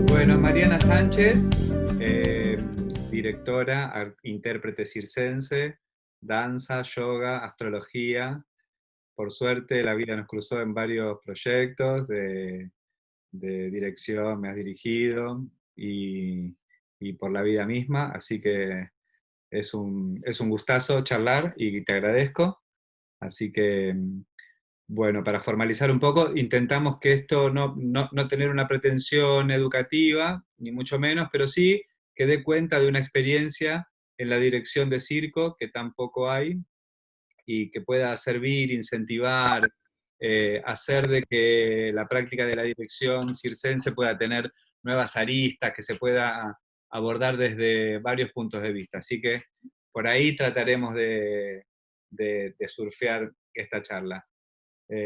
Bueno, Mariana Sánchez, directora, intérprete circense, danza, yoga, astrología. Por suerte la vida nos cruzó en varios proyectos de dirección, me has dirigido y por la vida misma, así que es un gustazo charlar y te agradezco. Así que, bueno, para formalizar un poco, intentamos que esto no tener una pretensión educativa, ni mucho menos, pero sí que dé cuenta de una experiencia en la dirección de circo, que tampoco hay, y que pueda servir, incentivar, hacer de que la práctica de la dirección circense pueda tener nuevas aristas, que se pueda abordar desde varios puntos de vista. Así que por ahí trataremos de surfear esta charla.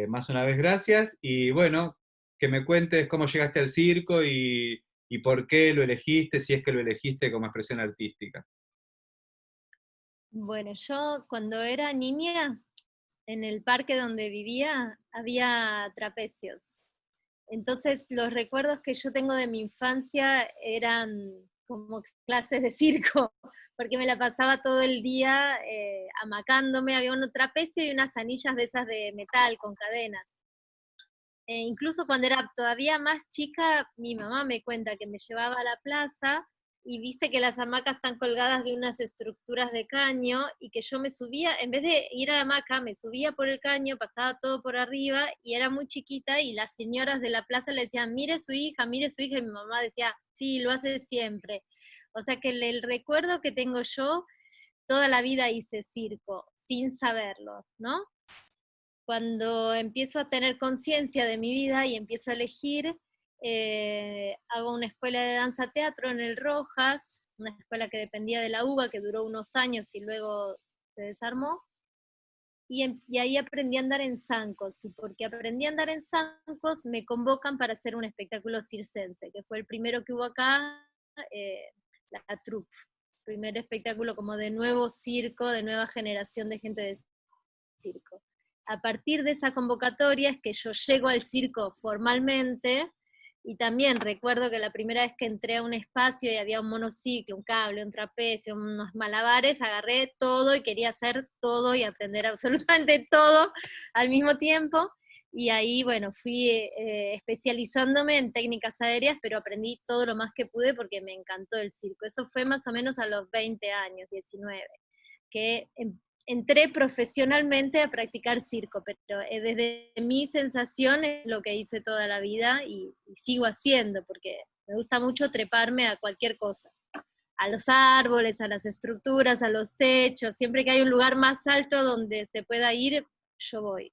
Más una vez, gracias, y bueno, que me cuentes cómo llegaste al circo y por qué lo elegiste, si es que lo elegiste como expresión artística. Bueno, yo cuando era niña, en el parque donde vivía, había trapecios. Entonces, los recuerdos que yo tengo de mi infancia eran como clases de circo, porque me la pasaba todo el día amacándome, había un trapecio y unas anillas de esas de metal con cadenas. Incluso cuando era todavía más chica, mi mamá me cuenta que me llevaba a la plaza y viste que las hamacas están colgadas de unas estructuras de caño y que yo me subía, en vez de ir a la hamaca, me subía por el caño, pasaba todo por arriba y era muy chiquita y las señoras de la plaza le decían, mire su hija, y mi mamá decía, sí, lo hace siempre. O sea que el recuerdo que tengo yo, toda la vida hice circo, sin saberlo, ¿no? Cuando empiezo a tener conciencia de mi vida y empiezo a elegir, hago una escuela de danza teatro en el Rojas, una escuela que dependía de la UBA, que duró unos años y luego se desarmó, y ahí aprendí a andar en zancos, y porque aprendí a andar en zancos, me convocan para hacer un espectáculo circense, que fue el primero que hubo acá, eh, la troupe, primer espectáculo como de nuevo circo, de nueva generación de gente de circo. A partir de esa convocatoria es que yo llego al circo formalmente, y también recuerdo que la primera vez que entré a un espacio y había un monociclo, un cable, un trapecio, unos malabares, agarré todo y quería hacer todo y aprender absolutamente todo al mismo tiempo, y ahí, bueno, fui especializándome en técnicas aéreas, pero aprendí todo lo más que pude porque me encantó el circo. Eso fue más o menos a los 20 años, 19, que entré profesionalmente a practicar circo, pero desde mi sensación es lo que hice toda la vida y sigo haciendo, porque me gusta mucho treparme a cualquier cosa, a los árboles, a las estructuras, a los techos, siempre que hay un lugar más alto donde se pueda ir, yo voy.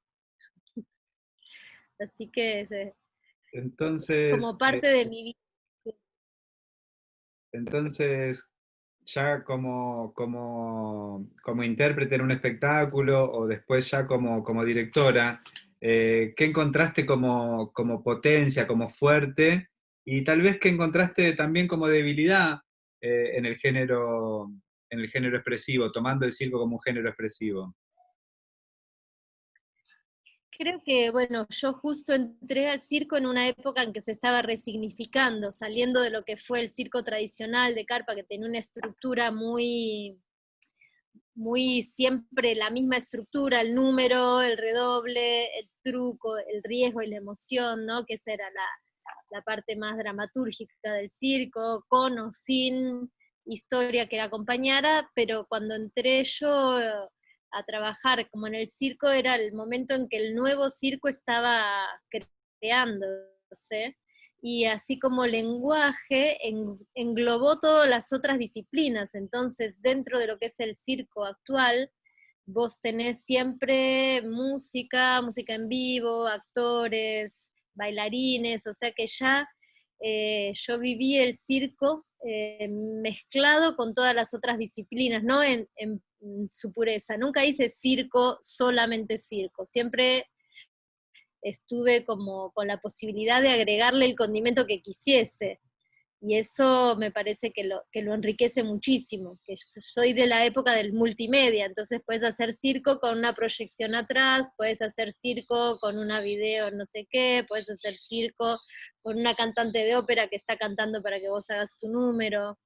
Así que es Entonces, como parte de mi vida. entonces ya como intérprete en un espectáculo o después ya como directora, ¿qué encontraste como potencia, como fuerte? Y tal vez qué encontraste también como debilidad en el género expresivo, tomando el circo como un género expresivo. Creo que, bueno, yo justo entré al circo en una época en que se estaba resignificando, saliendo de lo que fue el circo tradicional de carpa, que tenía una estructura muy siempre la misma estructura, el número, el redoble, el truco, el riesgo y la emoción, ¿no? Que esa era la parte más dramatúrgica del circo, con o sin historia que la acompañara, pero cuando entré yo a trabajar como en el circo era el momento en que el nuevo circo estaba creándose, y así como lenguaje englobó todas las otras disciplinas. Entonces, dentro de lo que es el circo actual, vos tenés siempre música en vivo, actores, bailarines, o sea que ya yo viví el circo mezclado con todas las otras disciplinas, no su pureza. Nunca hice circo, solamente circo. Siempre estuve como con la posibilidad de agregarle el condimento que quisiese. Y eso me parece que lo enriquece muchísimo, que soy de la época del multimedia, entonces puedes hacer circo con una proyección atrás, puedes hacer circo con una video no sé qué, puedes hacer circo con una cantante de ópera que está cantando para que vos hagas tu número.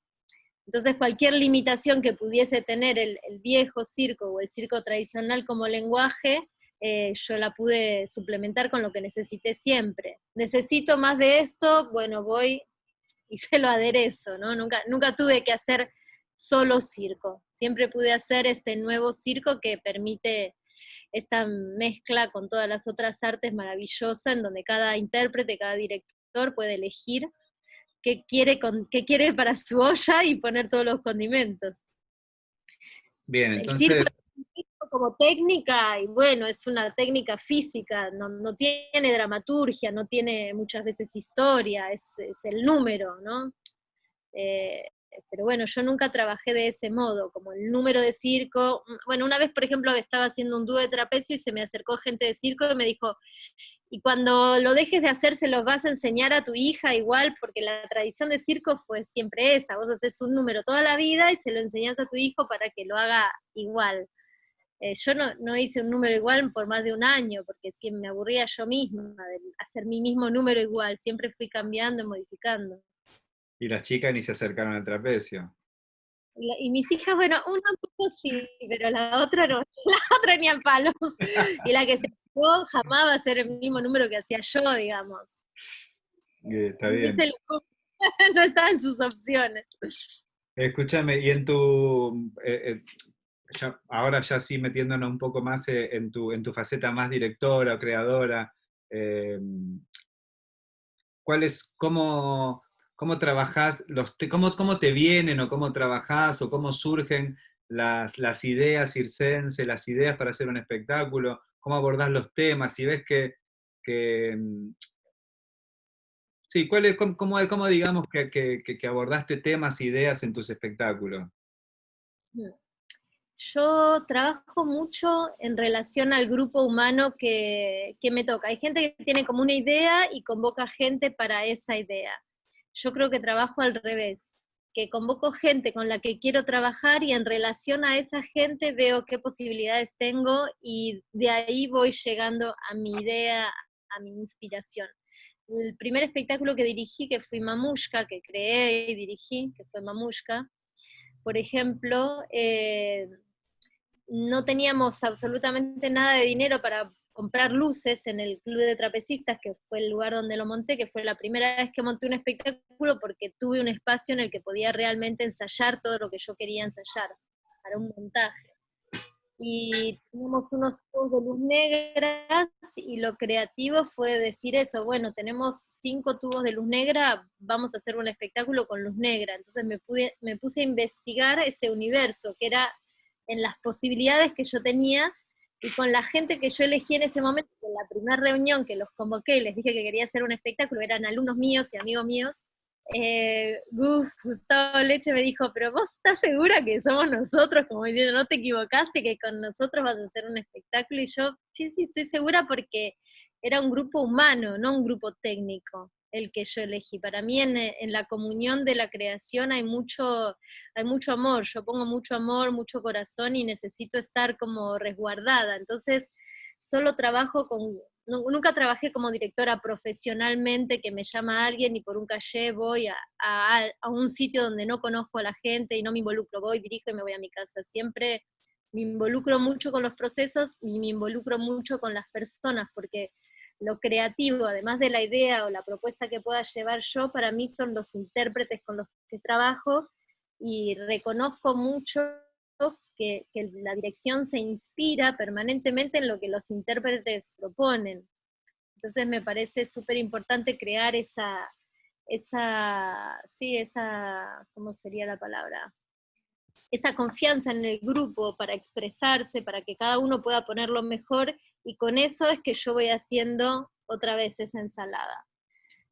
Entonces cualquier limitación que pudiese tener el viejo circo o el circo tradicional como lenguaje, yo la pude suplementar con lo que necesité siempre. Necesito más de esto, bueno, voy y se lo aderezo, ¿no? Nunca tuve que hacer solo circo, siempre pude hacer este nuevo circo que permite esta mezcla con todas las otras artes maravillosa, en donde cada intérprete, cada director puede elegir qué quiere para su olla y poner todos los condimentos. Bien, El circo entonces, como técnica, y bueno, es una técnica física, no tiene dramaturgia, no tiene muchas veces historia, es el número, ¿no? Eh, pero bueno, yo nunca trabajé de ese modo, como el número de circo. Bueno, una vez, por ejemplo, estaba haciendo un dúo de trapecio y se me acercó gente de circo y me dijo, y cuando lo dejes de hacer, ¿se los vas a enseñar a tu hija igual? Porque la tradición de circo fue siempre esa, vos haces un número toda la vida y se lo enseñás a tu hijo para que lo haga igual. Yo no hice un número igual por más de un año, porque siempre me aburría yo misma de hacer mi mismo número igual, siempre fui cambiando y modificando. y las chicas ni se acercaron al trapecio. Y mis hijas, bueno, una un poco sí, pero la otra no, la otra ni a palos. Y la que se jugó jamás va a ser el mismo número que hacía yo, digamos. Está Ni bien. se lo- no estaba en sus opciones. Escúchame, y en tu, ahora ya sí metiéndonos un poco más en tu faceta más directora o creadora, eh, cómo, cómo trabajás, cómo te vienen o cómo trabajás o cómo surgen las ideas circenses, las ideas para hacer un espectáculo, cómo abordás los temas, si ves que, sí, cómo digamos que abordaste temas, ideas en tus espectáculos? Yo trabajo mucho en relación al grupo humano que me toca. Hay gente que tiene como una idea y convoca gente para esa idea. Yo creo que trabajo al revés, que convoco gente con la que quiero trabajar y en relación a esa gente veo qué posibilidades tengo y de ahí voy llegando a mi idea, a mi inspiración. El primer espectáculo que dirigí, que fue Mamushka, que creé y dirigí, que fue Mamushka, por ejemplo, no teníamos absolutamente nada de dinero para comprar luces en el club de trapecistas, que fue el lugar donde lo monté, que fue la primera vez que monté un espectáculo porque tuve un espacio en el que podía realmente ensayar todo lo que yo quería ensayar para un montaje. Y teníamos unos tubos de luz negras y lo creativo fue decir eso, bueno, tenemos 5 tubos de luz negra, vamos a hacer un espectáculo con luz negra. Entonces me puse a investigar ese universo, que era en las posibilidades que yo tenía y con la gente que yo elegí en ese momento, en la primera reunión que los convoqué y les dije que quería hacer un espectáculo, eran alumnos míos y amigos míos. Gustavo Leche me dijo, pero vos estás segura que somos nosotros, como diciendo, no te equivocaste, que con nosotros vas a hacer un espectáculo, y yo, sí, estoy segura porque era un grupo humano, no un grupo técnico, el que yo elegí. Para mí en la comunión de la creación hay mucho amor, yo pongo mucho amor, mucho corazón y necesito estar como resguardada, entonces solo trabajo con nunca trabajé como directora profesionalmente, que me llama alguien y por un caché voy a un sitio donde no conozco a la gente y no me involucro, voy, dirijo y me voy a mi casa. Siempre me involucro mucho con los procesos y me involucro mucho con las personas, porque lo creativo, además de la idea o la propuesta que pueda llevar yo, para mí son los intérpretes con los que trabajo, y reconozco mucho que la dirección se inspira permanentemente en lo que los intérpretes proponen. Entonces me parece súper importante crear ¿cómo sería la palabra? Esa confianza en el grupo para expresarse, para que cada uno pueda poner lo mejor, y con eso es que yo voy haciendo otra vez esa ensalada.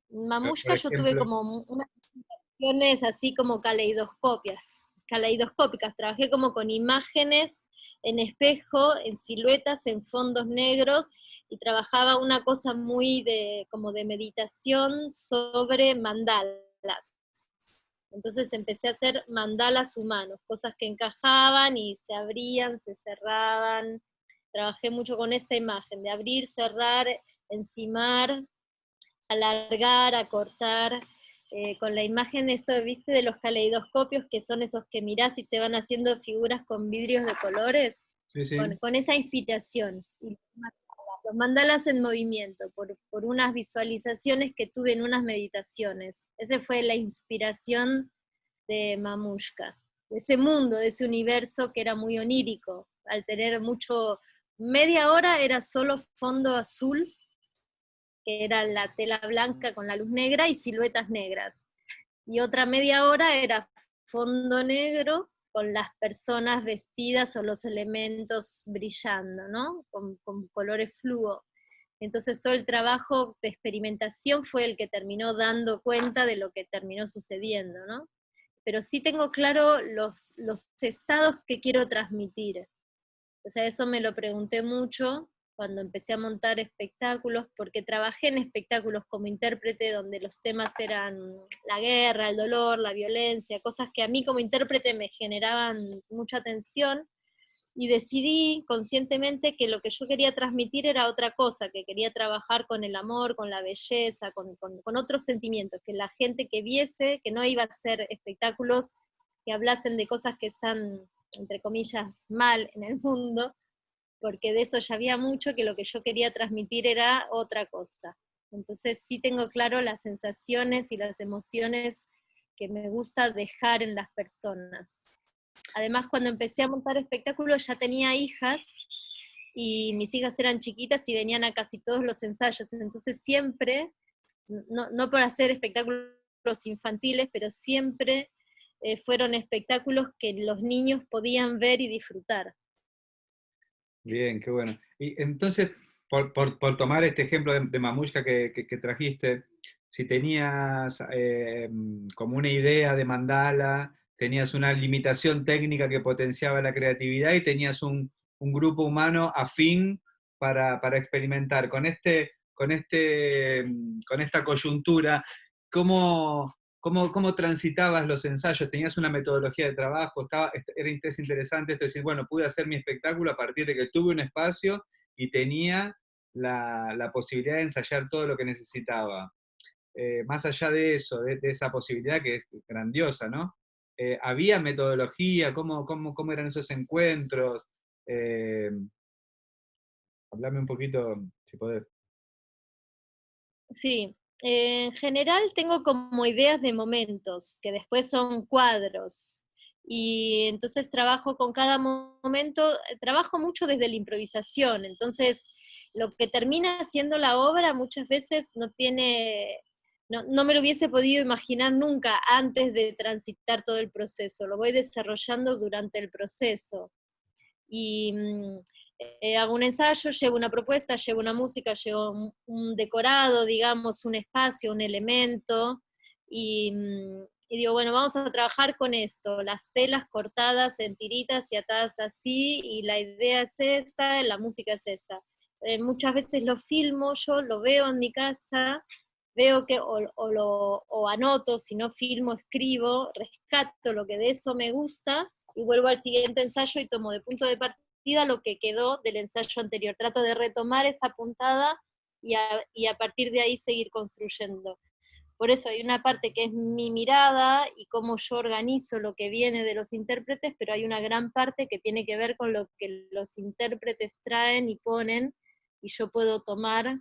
Por Mamushka yo tuve ejemplo, como unas presentaciones así como caleidoscopias, caleidoscópicas, trabajé como con imágenes en espejo, en siluetas, en fondos negros, y trabajaba una cosa muy como de meditación sobre mandalas. Entonces empecé a hacer mandalas humanos, cosas que encajaban y se abrían, se cerraban. Trabajé mucho con esta imagen, de abrir, cerrar, encimar, alargar, acortar, con la imagen esto, viste, de los caleidoscopios, que son esos que mirás y se van haciendo figuras con vidrios de colores, Sí, sí. con esa inspiración. Y los mandalas en movimiento, por unas visualizaciones que tuve en unas meditaciones. Esa fue la inspiración de Mamushka, de ese mundo, de ese universo que era muy onírico, al tener media hora era solo fondo azul, que era la tela blanca con la luz negra y siluetas negras. Y otra media hora era fondo negro con las personas vestidas o los elementos brillando, ¿no? Con colores fluo. Entonces todo el trabajo de experimentación fue el que terminó dando cuenta de lo que terminó sucediendo, ¿no? Pero sí tengo claro los estados que quiero transmitir. O sea, eso me lo pregunté mucho cuando empecé a montar espectáculos, porque trabajé en espectáculos como intérprete donde los temas eran la guerra, el dolor, la violencia, cosas que a mí como intérprete me generaban mucha tensión, y decidí conscientemente que lo que yo quería transmitir era otra cosa, que quería trabajar con el amor, con la belleza, con otros sentimientos, que la gente que viese, que no iba a ser espectáculos que hablasen de cosas que están, entre comillas, mal en el mundo, porque de eso ya había mucho, que lo que yo quería transmitir era otra cosa. Entonces sí tengo claro las sensaciones y las emociones que me gusta dejar en las personas. Además, cuando empecé a montar espectáculos ya tenía hijas, y mis hijas eran chiquitas y venían a casi todos los ensayos, entonces siempre, no por hacer espectáculos infantiles, pero siempre fueron espectáculos que los niños podían ver y disfrutar. Bien, qué bueno. Y entonces, por tomar este ejemplo de Mamushka que trajiste, si tenías como una idea de mandala, tenías una limitación técnica que potenciaba la creatividad y tenías un grupo humano afín para experimentar. Con esta coyuntura, ¿cómo transitabas los ensayos? ¿Tenías una metodología de trabajo? Es interesante esto de decir, bueno, pude hacer mi espectáculo a partir de que tuve un espacio y tenía la posibilidad de ensayar todo lo que necesitaba. Más allá de eso, de esa posibilidad que es grandiosa, ¿no? ¿Había metodología? ¿Cómo eran esos encuentros? Eh, Hablame un poquito, si podés. Sí, en general tengo como ideas de momentos, que después son cuadros, y entonces trabajo con cada momento, trabajo mucho desde la improvisación, entonces lo que termina siendo la obra muchas veces no me lo hubiese podido imaginar nunca antes de transitar todo el proceso, lo voy desarrollando durante el proceso. Y hago un ensayo, llevo una propuesta, llevo una música, llevo un decorado, digamos, un espacio, un elemento, y digo, bueno, vamos a trabajar con esto, las telas cortadas en tiritas y atadas así, y la idea es esta, la música es esta. Muchas veces lo filmo, yo lo veo en mi casa, veo que o anoto, si no filmo, escribo, rescato lo que de eso me gusta, y vuelvo al siguiente ensayo y tomo de punto de partida lo que quedó del ensayo anterior. Trato de retomar esa puntada y a partir de ahí seguir construyendo. Por eso hay una parte que es mi mirada y cómo yo organizo lo que viene de los intérpretes, pero hay una gran parte que tiene que ver con lo que los intérpretes traen y ponen, y yo puedo tomar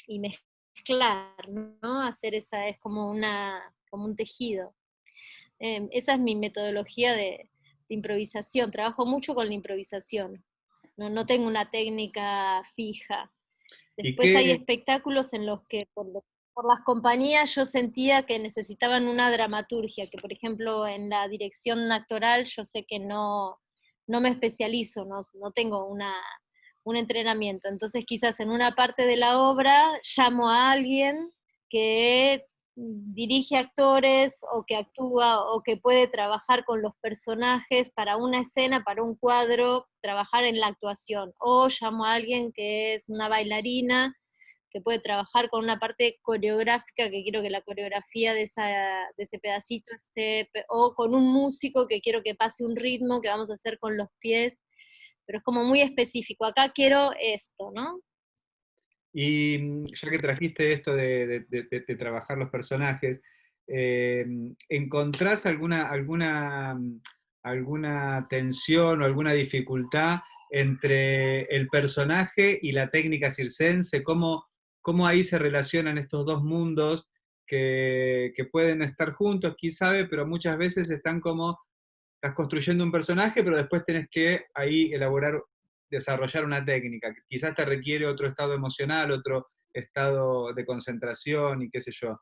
y mezclar, ¿no? Hacer esa, es como un tejido. Esa es mi metodología de improvisación, trabajo mucho con la improvisación, no tengo una técnica fija. ¿Y Después hay qué, espectáculos en los que por las compañías yo sentía que necesitaban una dramaturgia, que por ejemplo en la dirección actoral yo sé que no me especializo, no tengo un entrenamiento, entonces quizás en una parte de la obra llamo a alguien que dirige actores o que actúa o que puede trabajar con los personajes para una escena, para un cuadro, trabajar en la actuación. O llamo a alguien que es una bailarina, que puede trabajar con una parte coreográfica, que quiero que la coreografía de ese pedacito esté, o con un músico que quiero que pase un ritmo que vamos a hacer con los pies, pero es como muy específico. Acá quiero esto, ¿no? Y ya que trajiste esto de trabajar los personajes, ¿encontrás alguna tensión o alguna dificultad entre el personaje y la técnica circense? ¿Cómo ahí se relacionan estos dos mundos que pueden estar juntos, quién sabe, pero muchas veces estás construyendo un personaje, pero después tenés que ahí desarrollar una técnica, que quizás te requiere otro estado emocional, otro estado de concentración y qué sé yo.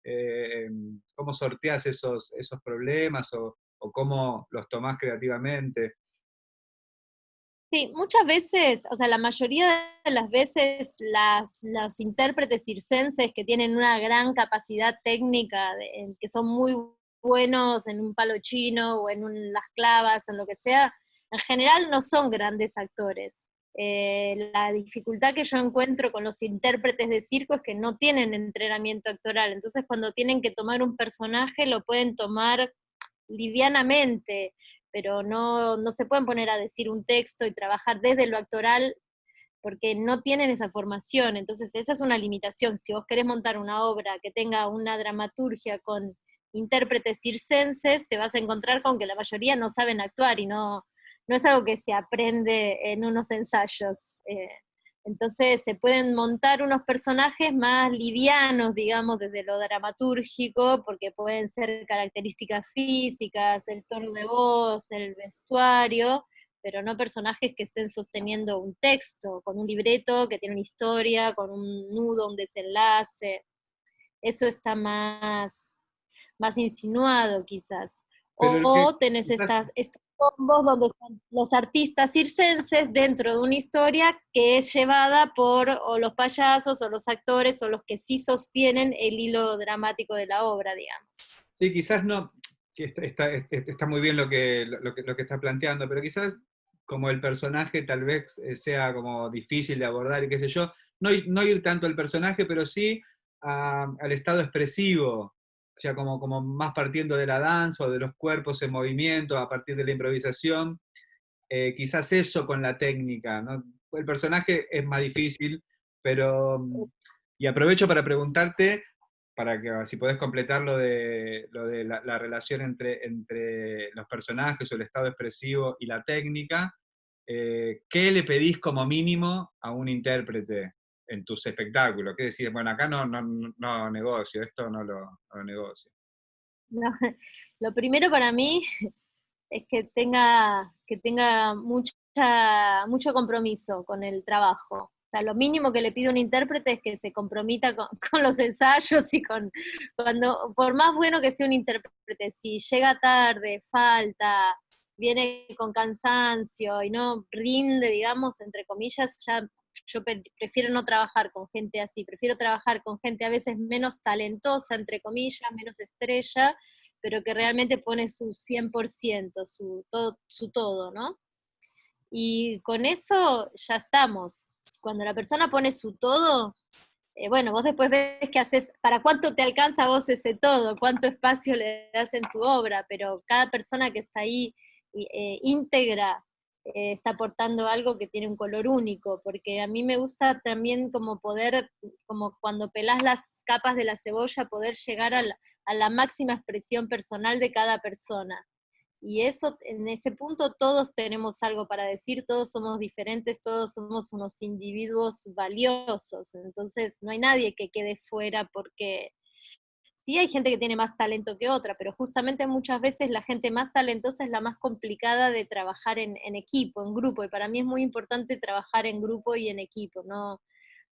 Eh, ¿Cómo sorteás esos problemas o cómo los tomás creativamente? Sí, muchas veces, o sea, la mayoría de las veces los intérpretes circenses que tienen una gran capacidad técnica, que son muy buenos en un palo chino o en las clavas o en lo que sea, en general no son grandes actores. La dificultad que yo encuentro con los intérpretes de circo es que no tienen entrenamiento actoral, entonces cuando tienen que tomar un personaje lo pueden tomar livianamente, pero no se pueden poner a decir un texto y trabajar desde lo actoral porque no tienen esa formación. Entonces esa es una limitación. Si vos querés montar una obra que tenga una dramaturgia con intérpretes circenses, te vas a encontrar con que la mayoría no saben actuar y no es algo que se aprende en unos ensayos. Entonces se pueden montar unos personajes más livianos, digamos, desde lo dramatúrgico, porque pueden ser características físicas, el tono de voz, el vestuario, pero no personajes que estén sosteniendo un texto, con un libreto que tiene una historia, con un nudo, un desenlace. Eso está más insinuado quizás. Pero lo que O tenés quizás estos combos donde están los artistas circenses dentro de una historia que es llevada por o los payasos o los actores o los que sí sostienen el hilo dramático de la obra, digamos. Sí, quizás no, que está muy bien lo que está planteando, pero quizás como el personaje tal vez sea como difícil de abordar y qué sé yo, no ir tanto al personaje, pero sí al estado expresivo, ya como más partiendo de la danza o de los cuerpos en movimiento, a partir de la improvisación, quizás eso con la técnica, ¿no? El personaje es más difícil, pero, y aprovecho para preguntarte, para que si podés completar lo de la relación entre los personajes o el estado expresivo y la técnica, ¿qué le pedís como mínimo a un intérprete en tus espectáculos? ¿Qué decís? Bueno, acá no negocio, esto no lo negocio. No, lo primero para mí es que tenga mucho compromiso con el trabajo. O sea, lo mínimo que le pide un intérprete es que se comprometa con los ensayos y por más bueno que sea un intérprete, si llega tarde, falta, viene con cansancio y no rinde, digamos, entre comillas, ya yo prefiero no trabajar con gente así, prefiero trabajar con gente a veces menos talentosa, entre comillas, menos estrella, pero que realmente pone su 100%, su todo, ¿no? Y con eso ya estamos. Cuando la persona pone su todo, bueno, vos después ves qué haces, para cuánto te alcanza a vos ese todo, cuánto espacio le das en tu obra, pero cada persona que está ahí íntegra está aportando algo que tiene un color único, porque a mí me gusta también como poder, como cuando pelás las capas de la cebolla, poder llegar a la máxima expresión personal de cada persona. Y eso, en ese punto todos tenemos algo para decir, todos somos diferentes, todos somos unos individuos valiosos, entonces no hay nadie que quede fuera porque sí hay gente que tiene más talento que otra, pero justamente muchas veces la gente más talentosa es la más complicada de trabajar en equipo, en grupo, y para mí es muy importante trabajar en grupo y en equipo, no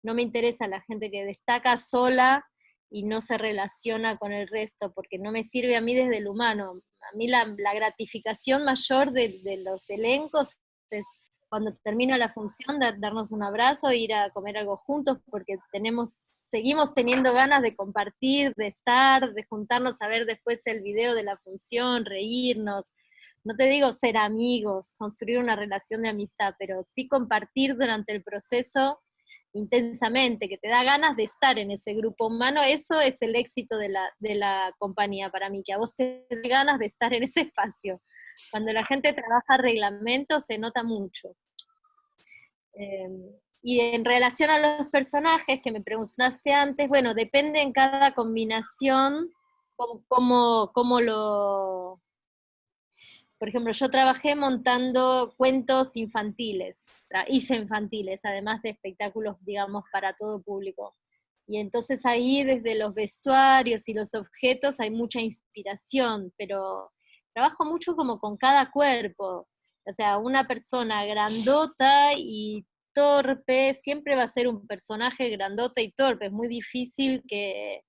me interesa la gente que destaca sola y no se relaciona con el resto, porque no me sirve a mí desde el humano. A mí la gratificación mayor de los elencos es cuando termina la función, darnos un abrazo, ir a comer algo juntos, porque seguimos teniendo ganas de compartir, de estar, de juntarnos a ver después el video de la función, reírnos. No te digo ser amigos, construir una relación de amistad, pero sí compartir durante el proceso intensamente, que te da ganas de estar en ese grupo humano. Eso es el éxito de la compañía para mí, que a vos te dé ganas de estar en ese espacio. Cuando la gente trabaja reglamentos se nota mucho. Eh, y en relación a los personajes que me preguntaste antes, bueno, depende en cada combinación cómo lo... Por ejemplo, yo trabajé montando cuentos infantiles, o sea, hice infantiles, además de espectáculos, digamos, para todo público. Y entonces ahí desde los vestuarios y los objetos hay mucha inspiración, pero trabajo mucho como con cada cuerpo. O sea, una persona grandota y torpe siempre va a ser un personaje grandota y torpe. Es muy difícil que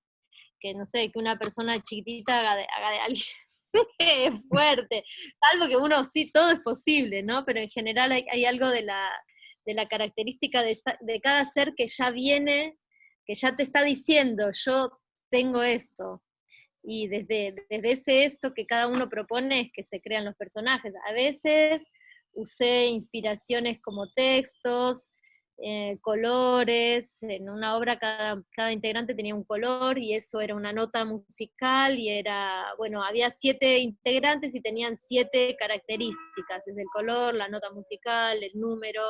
no sé, que una persona chiquitita haga de alguien fuerte. Salvo que uno, sí, todo es posible, ¿no? Pero en general hay algo de la característica de cada ser que ya viene, que ya te está diciendo, yo tengo esto. Y desde ese esto que cada uno propone es que se crean los personajes. A veces usé inspiraciones como textos, colores, en una obra cada integrante tenía un color y eso era una nota musical y era, bueno, había 7 integrantes y tenían 7 características, desde el color, la nota musical, el número,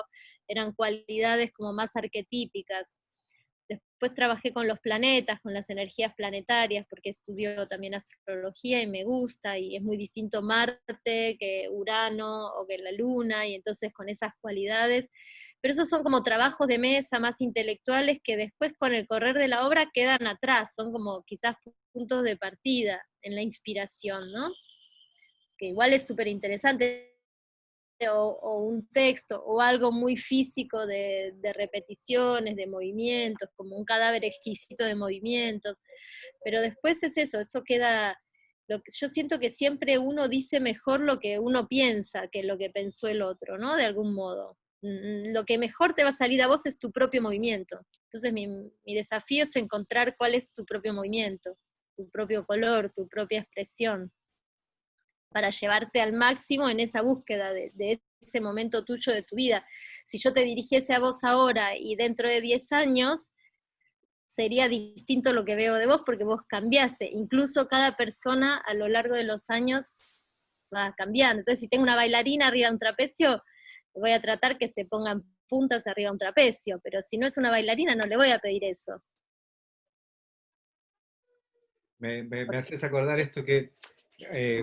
eran cualidades como más arquetípicas. Después trabajé con los planetas, con las energías planetarias, porque estudio también astrología y me gusta, y es muy distinto Marte que Urano o que la Luna, y entonces con esas cualidades. Pero esos son como trabajos de mesa más intelectuales que después con el correr de la obra quedan atrás, son como quizás puntos de partida en la inspiración, ¿no? Que igual es súper interesante o un texto o algo muy físico de repeticiones, de movimientos, como un cadáver exquisito de movimientos, pero después es eso queda, yo siento que siempre uno dice mejor lo que uno piensa que lo que pensó el otro, ¿no? De algún modo. Lo que mejor te va a salir a vos es tu propio movimiento. Entonces mi desafío es encontrar cuál es tu propio movimiento, tu propio color, tu propia expresión, para llevarte al máximo en esa búsqueda de ese momento tuyo de tu vida. Si yo te dirigiese a vos ahora y dentro de 10 años, sería distinto lo que veo de vos porque vos cambiaste. Incluso cada persona a lo largo de los años va cambiando. Entonces, si tengo una bailarina arriba de un trapecio, voy a tratar que se pongan puntas arriba de un trapecio, pero si no es una bailarina, no le voy a pedir eso. Me haces acordar esto que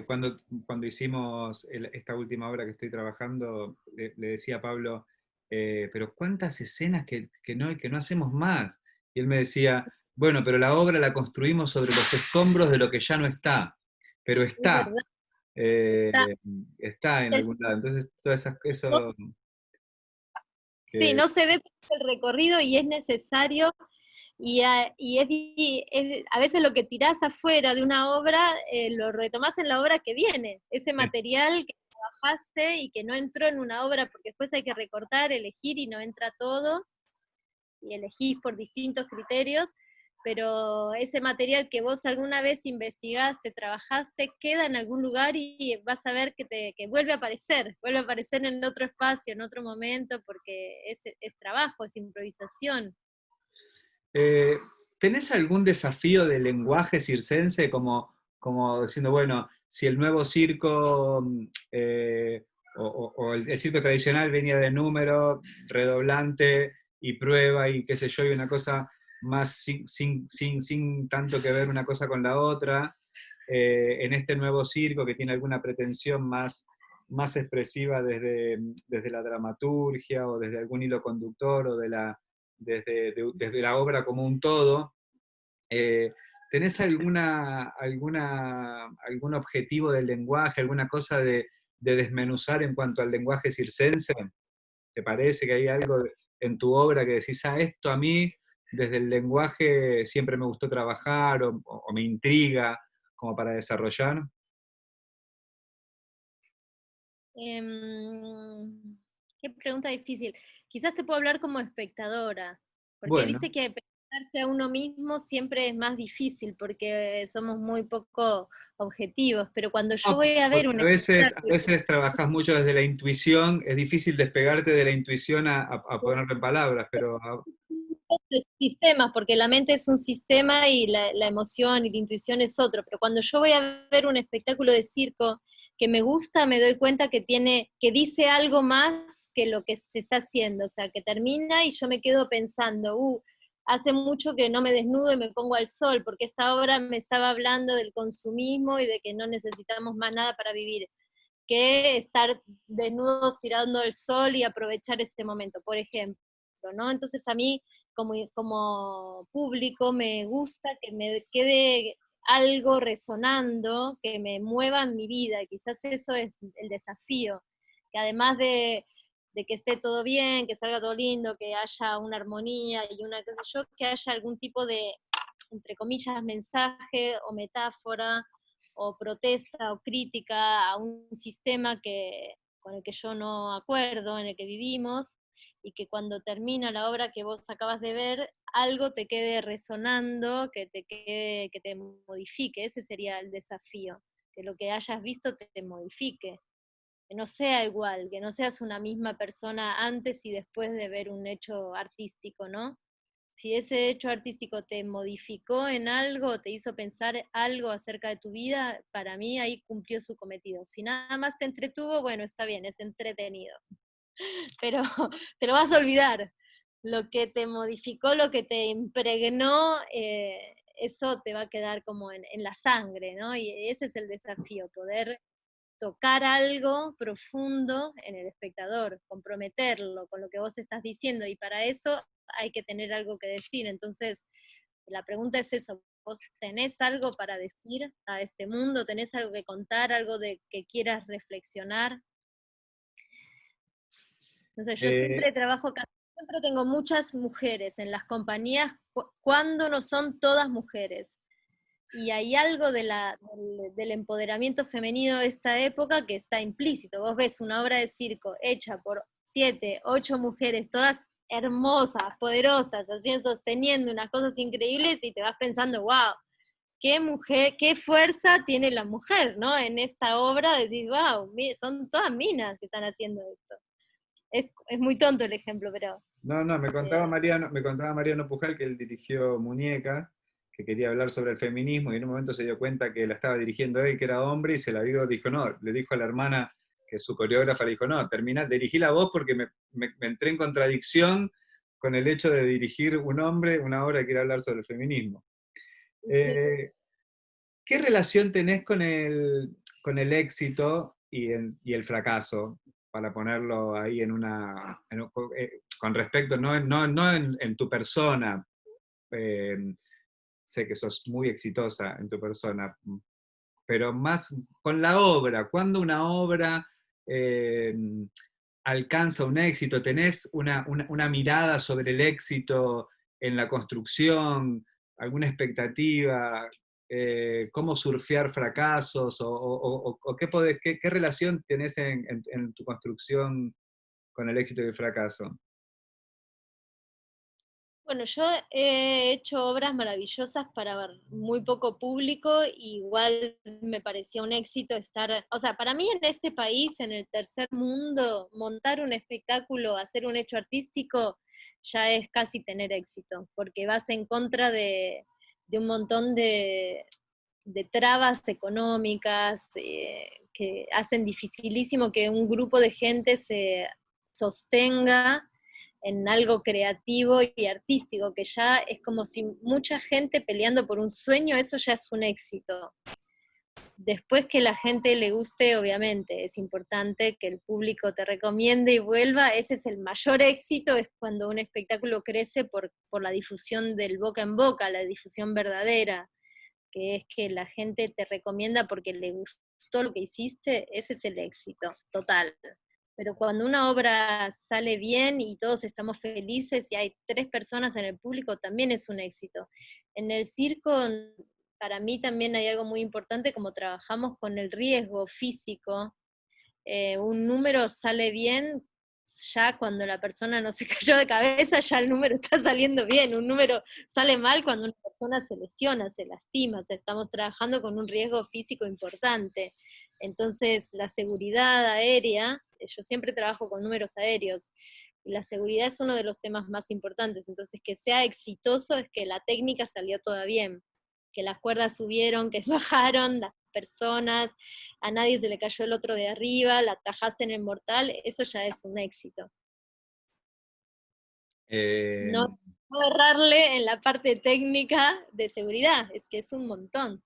cuando hicimos esta última obra que estoy trabajando, le decía a Pablo, pero ¿cuántas escenas que no hacemos más? Y él me decía, bueno, pero la obra la construimos sobre los escombros de lo que ya no está, pero Es está, verdad. eh, Está, está en algún lado. Entonces, todas esas eso sí, que no se ve el recorrido y es necesario. A veces lo que tirás afuera de una obra, lo retomás en la obra que viene. Ese material que trabajaste y que no entró en una obra, porque después hay que recortar, elegir y no entra todo, y elegís por distintos criterios, pero ese material que vos alguna vez investigaste, trabajaste, queda en algún lugar y vas a ver que vuelve a aparecer en otro espacio, en otro momento, porque es trabajo, es improvisación. Eh, ¿Tenés algún desafío de lenguaje circense como diciendo, bueno, si el nuevo circo o el circo tradicional venía de número, redoblante y prueba y qué sé yo, y una cosa más sin tanto que ver una cosa con la otra, en este nuevo circo que tiene alguna pretensión más expresiva desde la dramaturgia o desde algún hilo conductor o desde la obra como un todo, eh, ¿tenés algún objetivo del lenguaje, alguna cosa de desmenuzar en cuanto al lenguaje circense? ¿Te parece que hay algo en tu obra que decís, esto a mí desde el lenguaje siempre me gustó trabajar o me intriga como para desarrollar? Em, qué pregunta difícil. Quizás te puedo hablar como espectadora, porque Bueno, viste que pensarse a uno mismo siempre es más difícil, porque somos muy poco objetivos, pero cuando yo no, voy a ver porque un a espectáculo, veces trabajas mucho desde la intuición, es difícil despegarte de la intuición a ponerlo en palabras, pero de sistemas, porque la mente es un sistema y la emoción y la intuición es otro, pero cuando yo voy a ver un espectáculo de circo que me gusta, me doy cuenta que dice algo más que lo que se está haciendo, o sea, que termina y yo me quedo pensando, hace mucho que no me desnudo y me pongo al sol, porque esta obra me estaba hablando del consumismo y de que no necesitamos más nada para vivir, que estar desnudos tirando el sol y aprovechar ese momento, por ejemplo, ¿no? Entonces a mí como público me gusta que me quede algo resonando, que me mueva en mi vida, quizás eso es el desafío, que además de que esté todo bien, que salga todo lindo, que haya una armonía y una qué sé yo, que haya algún tipo de, entre comillas, mensaje o metáfora o protesta o crítica a un sistema con el que yo no acuerdo, en el que vivimos, y que cuando termina la obra que vos acabas de ver, algo te quede resonando, que te modifique. Ese sería el desafío, que lo que hayas visto te modifique, que no sea igual, que no seas una misma persona antes y después de ver un hecho artístico, ¿no? Si ese hecho artístico te modificó en algo, te hizo pensar algo acerca de tu vida, para mí ahí cumplió su cometido. Si nada más te entretuvo, bueno, está bien, es entretenido, pero te lo vas a olvidar. Lo que te modificó, lo que te impregnó, eso te va a quedar como en la sangre, ¿no? Y ese es el desafío, poder tocar algo profundo en el espectador, comprometerlo con lo que vos estás diciendo, y para eso hay que tener algo que decir. Entonces, la pregunta es eso, ¿vos tenés algo para decir a este mundo? ¿Tenés algo que contar, algo de que quieras reflexionar? Entonces, yo eh, siempre siempre tengo muchas mujeres en las compañías cuando no son todas mujeres. Y hay algo del empoderamiento femenino de esta época que está implícito. Vos ves una obra de circo hecha por 7, 8 mujeres, todas hermosas, poderosas, así sosteniendo unas cosas increíbles, y te vas pensando, wow, qué mujer, qué fuerza tiene la mujer, ¿no? En esta obra decís, wow, son todas minas que están haciendo esto. Es muy tonto el ejemplo, pero... no, no, eh, Me contaba Mariano Pujal que él dirigió Muñeca, que quería hablar sobre el feminismo, y en un momento se dio cuenta que la estaba dirigiendo él, que era hombre, y se la dijo no, le dijo a la hermana, que es su coreógrafa, le dijo, no, dirigí la voz porque me entré en contradicción con el hecho de dirigir un hombre una obra que quiere hablar sobre el feminismo. Eh, ¿Qué relación tenés con el éxito y el fracaso? Para ponerlo ahí con respecto, no en tu persona, eh, sé que sos muy exitosa en tu persona, pero más con la obra. ¿Cuándo una obra eh, alcanza un éxito? ¿Tenés una mirada sobre el éxito en la construcción? ¿Alguna expectativa? ¿Cómo surfear fracasos? ¿O qué relación tenés en tu construcción con el éxito y el fracaso? Bueno, yo he hecho obras maravillosas para muy poco público, igual me parecía un éxito estar, o sea, para mí en este país, en el tercer mundo, montar un espectáculo, hacer un hecho artístico, ya es casi tener éxito, porque vas en contra de un montón de trabas económicas que hacen dificilísimo que un grupo de gente se sostenga en algo creativo y artístico, que ya es como si mucha gente peleando por un sueño, eso ya es un éxito. Después que la gente le guste, obviamente, es importante que el público te recomiende y vuelva, ese es el mayor éxito, es cuando un espectáculo crece por la difusión del boca en boca, la difusión verdadera, que es que la gente te recomienda porque le gustó lo que hiciste, ese es el éxito total. Pero cuando una obra sale bien y todos estamos felices y hay 3 personas en el público, también es un éxito. En el circo, para mí también hay algo muy importante, como trabajamos con el riesgo físico, un número sale bien ya cuando la persona no se cayó de cabeza, ya el número está saliendo bien. Un número sale mal cuando una persona se lesiona, se lastima, o sea, estamos trabajando con un riesgo físico importante. Entonces, la seguridad aérea, yo siempre trabajo con números aéreos, y la seguridad es uno de los temas más importantes. Entonces, que sea exitoso es que la técnica salió toda bien, que las cuerdas subieron, que bajaron las personas, a nadie se le cayó el otro de arriba, la atajaste en el mortal, eso ya es un éxito. Eh, No, no errarle en la parte técnica de seguridad, es que es un montón.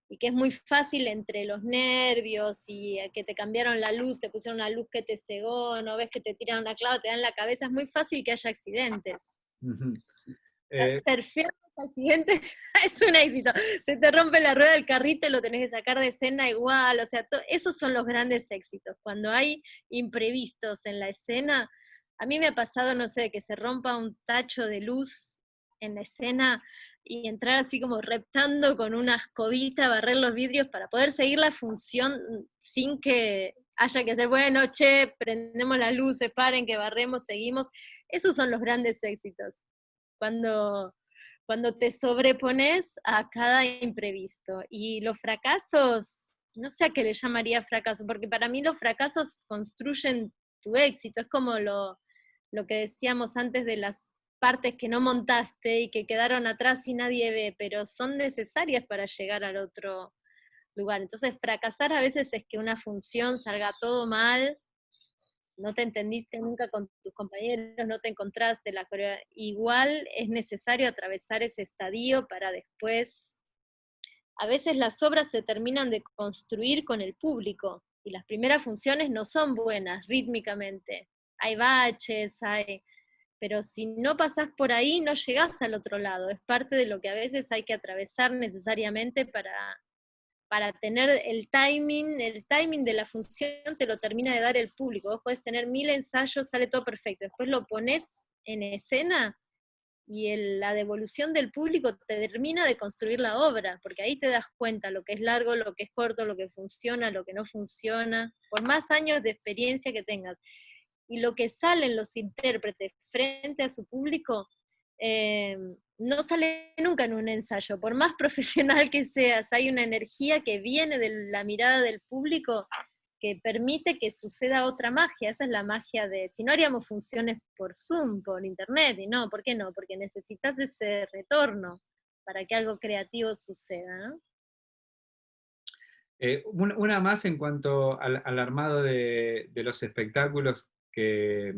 Y que es muy fácil entre los nervios y que te cambiaron la luz, te pusieron una luz que te cegó, no ves que te tiran una clava, te dan la cabeza, es muy fácil que haya accidentes. ujú. Eh, Ser feo en los accidentes es un éxito. Se te rompe la rueda del carrito y lo tenés que sacar de escena igual. O sea, esos son los grandes éxitos. Cuando hay imprevistos en la escena, a mí me ha pasado, no sé, que se rompa un tacho de luz en la escena y entrar así como reptando con una escobita, barrer los vidrios para poder seguir la función sin que haya que hacer, bueno, che, prendemos las luces, paren, que barremos, seguimos. Esos son los grandes éxitos cuando, cuando te sobrepones a cada imprevisto. Y los fracasos, no sé a qué le llamaría fracaso, porque para mí los fracasos construyen tu éxito, es como lo que decíamos antes de las partes que no montaste y que quedaron atrás y nadie ve, pero son necesarias para llegar al otro lugar. Entonces, fracasar a veces es que una función salga todo mal, no te entendiste nunca con tus compañeros, no te encontraste la coreografía. Igual es necesario atravesar ese estadio para después, a veces las obras se terminan de construir con el público, y las primeras funciones no son buenas rítmicamente, hay baches, pero si no pasás por ahí no llegás al otro lado, es parte de lo que a veces hay que atravesar necesariamente para tener el timing de la función te lo termina de dar el público. Vos podés tener 1000 ensayos, sale todo perfecto. Después lo pones en escena y la devolución del público te termina de construir la obra, porque ahí te das cuenta lo que es largo, lo que es corto, lo que funciona, lo que no funciona, por más años de experiencia que tengas. Y lo que salen los intérpretes frente a su público, eh, no sale nunca en un ensayo, por más profesional que seas, hay una energía que viene de la mirada del público que permite que suceda otra magia. Esa es la magia de, si no haríamos funciones por Zoom, por internet, y no, ¿por qué no? Porque necesitas ese retorno para que algo creativo suceda, ¿no? una más en cuanto al armado de los espectáculos, que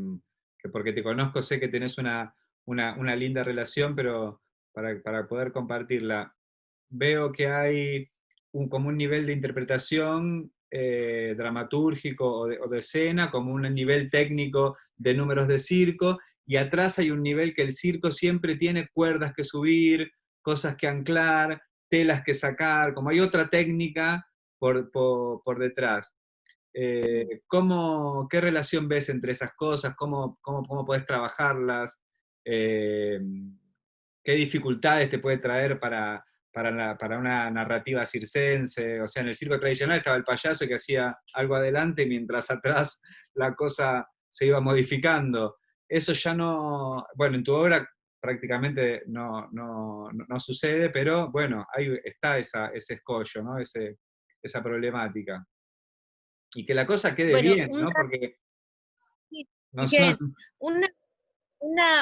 porque te conozco sé que tenés una linda relación, pero para poder compartirla, veo que hay como un nivel de interpretación dramatúrgico o de escena, como un nivel técnico de números de circo, y atrás hay un nivel que el circo siempre tiene cuerdas que subir, cosas que anclar, telas que sacar, como hay otra técnica por detrás. ¿Qué relación ves entre esas cosas? ¿Cómo puedes trabajarlas? Eh, ¿Qué dificultades te puede traer para una narrativa circense? O sea, en el circo tradicional estaba el payaso que hacía algo adelante mientras atrás la cosa se iba modificando. Eso ya no, bueno, en tu obra prácticamente no sucede, pero bueno, ahí está ese escollo, ¿no? Esa problemática. Y que la cosa quede Bueno, bien, ¿no? Porque no son... que una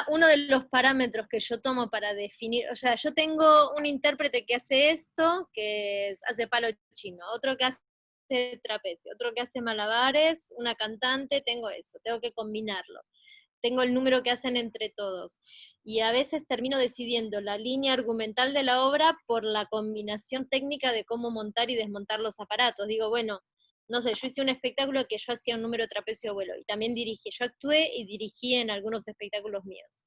uno de los parámetros que yo tomo para definir, o sea, yo tengo un intérprete que hace esto, hace palo chino, otro que hace trapecio, otro que hace malabares, una cantante, tengo eso, tengo que combinarlo. Tengo el número que hacen entre todos. Y a veces termino decidiendo la línea argumental de la obra por la combinación técnica de cómo montar y desmontar los aparatos. Digo, bueno, no sé, yo hice un espectáculo que yo hacía un número trapecio vuelo y también dirigí, yo actué y dirigí en algunos espectáculos míos.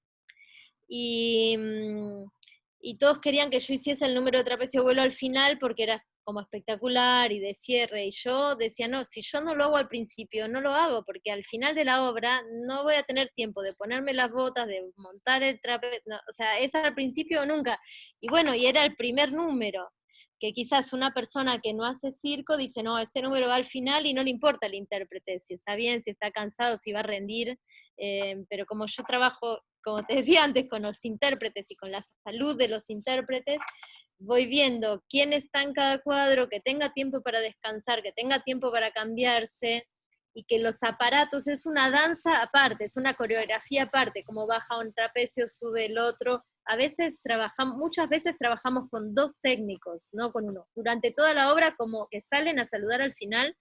Y, y todos querían que yo hiciese el número de trapecio vuelo al final porque era como espectacular y de cierre, y yo decía, no, si yo no lo hago al principio, no lo hago, porque al final de la obra no voy a tener tiempo de ponerme las botas, de montar el trapecio, no, o sea, es al principio o nunca. Y bueno, y era el primer número. que quizás una persona que no hace circo dice, no, ese número va al final y no le importa al intérprete, si está bien, si está cansado, si va a rendir, pero como yo trabajo, como te decía antes, con los intérpretes y con la salud de los intérpretes, voy viendo quién está en cada cuadro, que tenga tiempo para descansar, que tenga tiempo para cambiarse, y que los aparatos es una danza aparte, es una coreografía aparte, como baja un trapecio, sube el otro. A veces muchas veces trabajamos con 2 técnicos, no con uno. Durante toda la obra, como que salen a saludar al final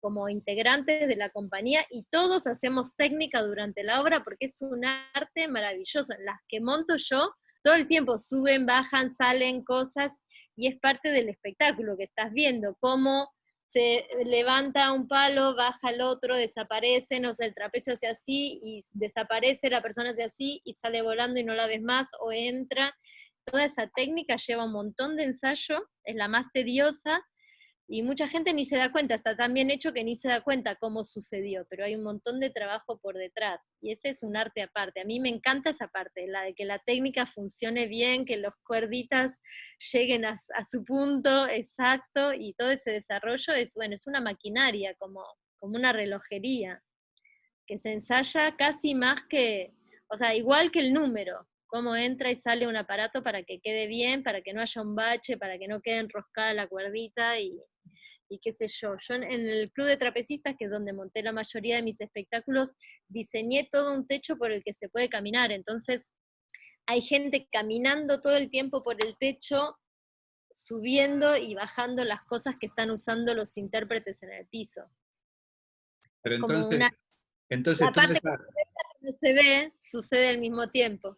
como integrantes de la compañía, y todos hacemos técnica durante la obra porque es un arte maravilloso. Las que monto yo, todo el tiempo suben, bajan, salen cosas, y es parte del espectáculo que estás viendo, cómo se levanta un palo, baja el otro, desaparece, no sé, el trapecio hace así, y desaparece, la persona hace así, y sale volando y no la ves más, o entra. Toda esa técnica lleva un montón de ensayo, es la más tediosa, y mucha gente ni se da cuenta, está tan bien hecho que ni se da cuenta cómo sucedió, pero hay un montón de trabajo por detrás, y ese es un arte aparte. A mí me encanta esa parte, la de que la técnica funcione bien, que los cuerditas lleguen a su punto exacto, y todo ese desarrollo es, bueno, es una maquinaria, como una relojería, que se ensaya casi más que, o sea, igual que el número, cómo entra y sale un aparato para que quede bien, para que no haya un bache, para que no quede enroscada la cuerdita, y qué sé yo. Yo en el Club de Trapecistas, que es donde monté la mayoría de mis espectáculos, diseñé todo un techo por el que se puede caminar, entonces hay gente caminando todo el tiempo por el techo, subiendo y bajando las cosas que están usando los intérpretes en el piso. Pero Es como una, entonces la toda parte esa, que no se ve, sucede al mismo tiempo.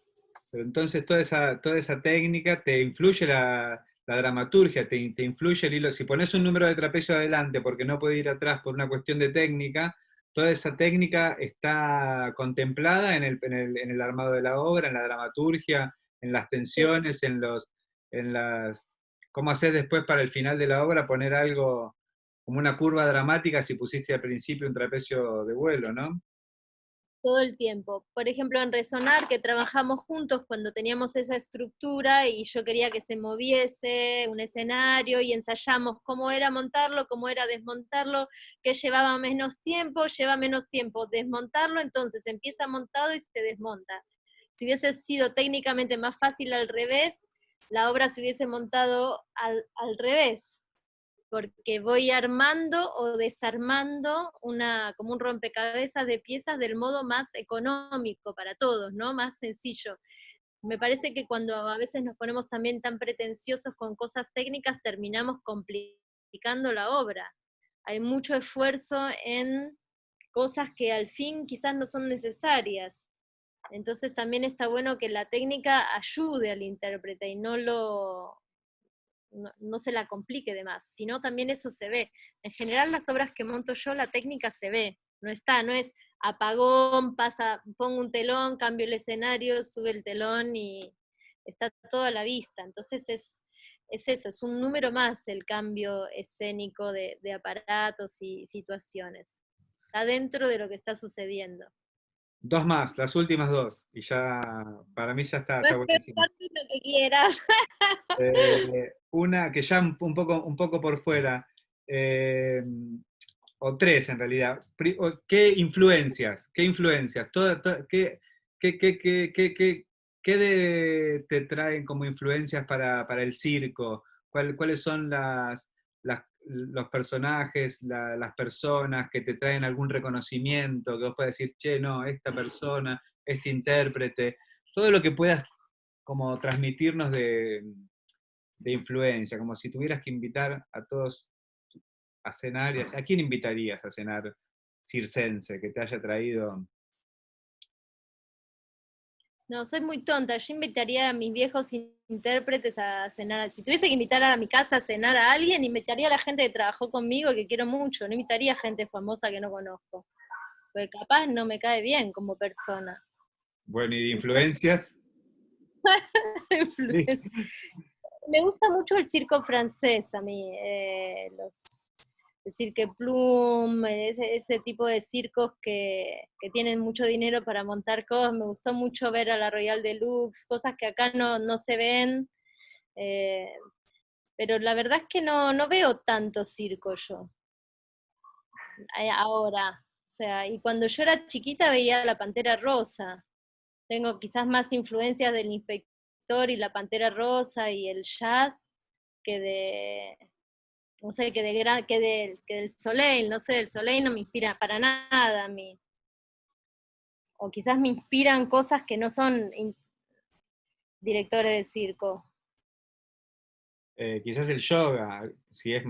pero entonces toda esa técnica te influye la dramaturgia, te influye el hilo. Si pones un número de trapecio adelante porque no puede ir atrás por una cuestión de técnica, toda esa técnica está contemplada en el armado de la obra, en la dramaturgia, en las Sí. tensiones, en las, cómo hacer después para el final de la obra poner algo como una curva dramática si pusiste al principio un trapecio de vuelo, ¿no? Todo el tiempo. Por ejemplo, en Resonar, que trabajamos juntos cuando teníamos esa estructura y yo quería que se moviese un escenario, y ensayamos cómo era montarlo, cómo era desmontarlo, que lleva menos tiempo desmontarlo, entonces empieza montado y se desmonta. Si hubiese sido técnicamente más fácil al revés, la obra se hubiese montado al revés, porque voy armando o desarmando como un rompecabezas de piezas del modo más económico para todos, ¿no? Más sencillo. Me parece que cuando a veces nos ponemos también tan pretenciosos con cosas técnicas, terminamos complicando la obra. Hay mucho esfuerzo en cosas que al fin quizás no son necesarias. Entonces también está bueno que la técnica ayude al intérprete y no se la complique de más, sino también eso se ve. En general las obras que monto yo, la técnica se ve, no es apagón, pongo un telón, cambio el escenario, sube el telón y está todo a la vista. Entonces es eso, es un número más el cambio escénico de aparatos y situaciones. Está dentro de lo que está sucediendo. Dos más, las últimas dos, y ya, para mí ya está Puedes buenísimo. preguntarte lo que quieras. Una que ya un poco por fuera, eh, o tres en realidad. ¿Qué influencias? ¿Qué influencias? ¿Qué te traen como influencias para el circo? ¿Cuáles son los personajes, las personas que te traen algún reconocimiento? Que vos puedas decir, che, no, esta persona, este intérprete, todo lo que puedas como transmitirnos de influencia, como si tuvieras que invitar a todos a cenar. ¿A quién invitarías a cenar circense que te haya traído? No, soy muy tonta. Yo invitaría a mis viejos intérpretes a cenar. Si tuviese que invitar a mi casa a cenar a alguien, invitaría a la gente que trabajó conmigo, que quiero mucho. No invitaría a gente famosa que no conozco, porque capaz no me cae bien como persona. Bueno, ¿y de Eso es influencias? Sí. influencia. Me gusta mucho el circo francés a mí, el Cirque Plume, ese tipo de circos que tienen mucho dinero para montar cosas. Me gustó mucho ver a la Royal Deluxe, cosas que acá no se ven. Eh, pero la verdad es que no veo tanto circo yo, ahora. O sea, y cuando yo era chiquita veía La Pantera Rosa. Tengo quizás más influencias del Inspector y La Pantera Rosa y el jazz que de, no sé, que del Soleil, no sé, del Soleil no me inspira para nada a mí. O quizás me inspiran cosas que no son directores de circo. Quizás el yoga, si es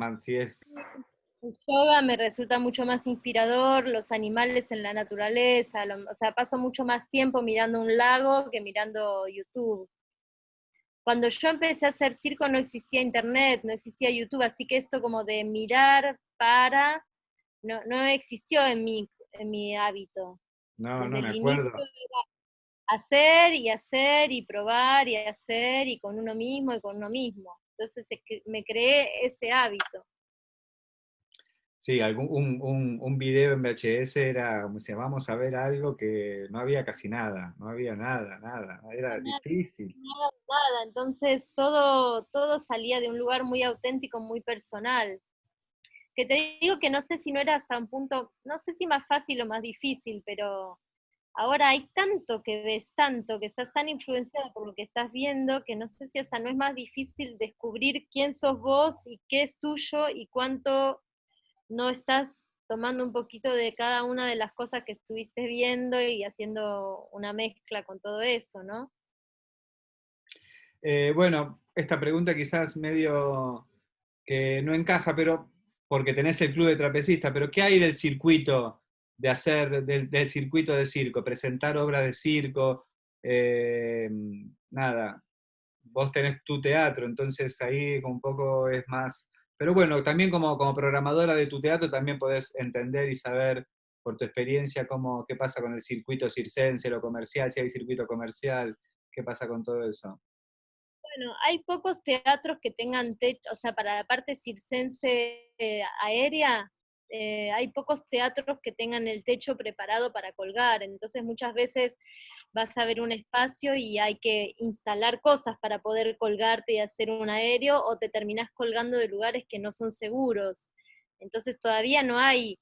El yoga me resulta mucho más inspirador, los animales en la naturaleza, o sea, paso mucho más tiempo mirando un lago que mirando YouTube. Cuando yo empecé a hacer circo no existía internet, no existía YouTube, así que esto como de mirar no existió en mi hábito. no, Desde no me el inicio acuerdo. hacer y hacer y probar y hacer y con uno mismo y con uno mismo. Entonces me creé ese hábito. Sí, un video en VHS era como si vamos a ver algo que no había casi nada, no había nada, nada, era Nada, difícil. nada. Entonces todo salía de un lugar muy auténtico, muy personal. Que te digo que no sé si no era hasta un punto, no sé si más fácil o más difícil, pero ahora hay tanto que ves, tanto, que estás tan influenciado por lo que estás viendo, que no sé si hasta no es más difícil descubrir quién sos vos y qué es tuyo y cuánto no estás tomando un poquito de cada una de las cosas que estuviste viendo y haciendo una mezcla con todo eso, ¿no? Bueno, esta pregunta quizás medio que no encaja, pero porque tenés el club de trapecistas, pero ¿qué hay del circuito de hacer, del circuito de circo? Presentar obras de circo, eh, nada, vos tenés tu teatro, entonces ahí un poco es más... Pero bueno, también como programadora de tu teatro también podés entender y saber por tu experiencia qué pasa con el circuito circense, lo comercial, si hay circuito comercial, qué pasa con todo eso. Bueno, hay pocos teatros que tengan techo, o sea, para la parte circense aérea, hay pocos teatros que tengan el techo preparado para colgar, entonces muchas veces vas a ver un espacio y hay que instalar cosas para poder colgarte y hacer un aéreo, o te terminás colgando de lugares que no son seguros. Entonces todavía no hay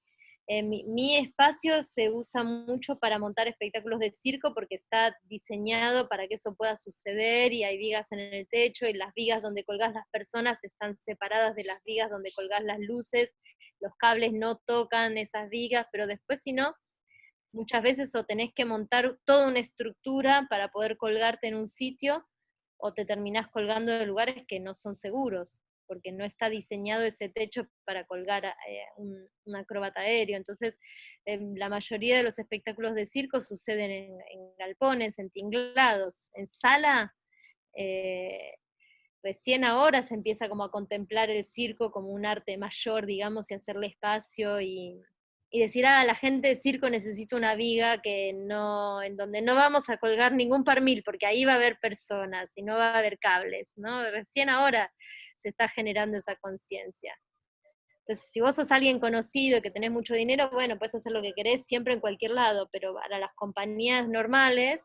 mi espacio se usa mucho para montar espectáculos de circo porque está diseñado para que eso pueda suceder y hay vigas en el techo y las vigas donde colgás las personas están separadas de las vigas donde colgás las luces, los cables no tocan esas vigas, pero después si no, muchas veces o tenés que montar toda una estructura para poder colgarte en un sitio o te terminás colgando de lugares que no son seguros, porque no está diseñado ese techo para colgar un acróbata aéreo. Entonces, la mayoría de los espectáculos de circo suceden en galpones, en tinglados, en sala. eh, Recién ahora se empieza como a contemplar el circo como un arte mayor, digamos, y hacerle espacio y decir, la gente de circo necesita una viga que no, en donde no vamos a colgar ningún parmil, porque ahí va a haber personas y no va a haber cables, ¿no? Recién ahora se está generando esa conciencia. Entonces, si vos sos alguien conocido, que tenés mucho dinero, bueno, puedes hacer lo que querés siempre en cualquier lado, pero para las compañías normales